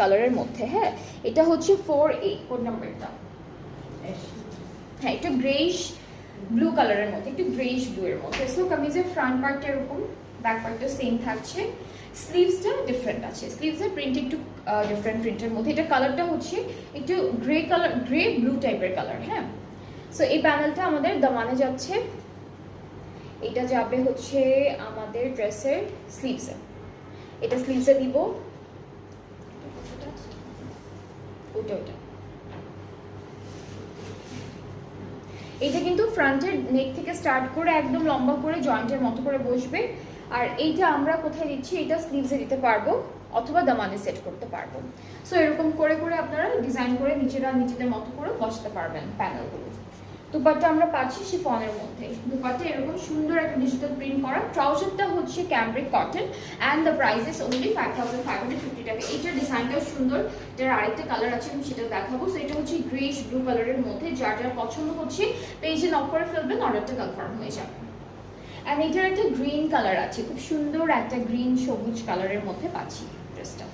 কালারের মধ্যে। হ্যাঁ, এটা হচ্ছে 4A কোড নাম্বারটা। হ্যাঁ, এটা গ্রেইশ ব্লু কালারের মধ্যে, একটু গ্রেইশ ব্লু এর মধ্যে। সো কামিজের ফ্রন্ট পার্টটা এরকম, ব্যাক পার্টটা সেম থাকছে, স্লিভসটা ডিফারেন্ট আছে, স্লিভসের প্রিন্ট একটু ডিফারেন্ট প্রিন্টের মধ্যে। এটা কালারটা হচ্ছে একটু গ্রে কালার, গ্রে ব্লু টাইপের কালার। হ্যাঁ, সো এই প্যানেলটা আমাদের দামানে যাচ্ছে, এটা যাবে হচ্ছে আমাদের ড্রেসের স্লিভসে। এটা স্লিভসে দিব, ওটা ওটা। এইটা কিন্তু ফ্রন্টের নেক থেকে স্টার্ট করে একদম লম্বা করে জয়েন্টের মতো করে বসবে। আর এইটা আমরা কোথায় দিচ্ছি, এটা স্লিভসে দিতে পারবো অথবা দামানে সেট করতে পারবো। সো এরকম করে করে আপনারা ডিজাইন করে নিজেদের মতো করে বসাতে পারবেন প্যানেলগুলো। দুপাট্টা আমরা পাচ্ছি শিফনের মধ্যে, দুপাট্টা এরকম সুন্দর একটা ডিজিটাল প্রিন্ট করা। ট্রাউজারটা হচ্ছে cambric cotton and the price is only 5550 টাকা। এইটার ডিজাইনটাও সুন্দর, এটার আরেকটা কালার আছে আমি সেটা দেখাবো। সো এটা হচ্ছে গ্রেইশ ব্লু কালারের মধ্যে, যার যার পছন্দ হচ্ছে পেজে নক করে ফেলবেন, অর্ডারটা কনফার্ম হয়ে যাবে। অ্যান্ড এটার একটা গ্রিন কালার আছে, খুব সুন্দর একটা গ্রিন সবুজ কালারের মধ্যে পাচ্ছি ড্রেসটা।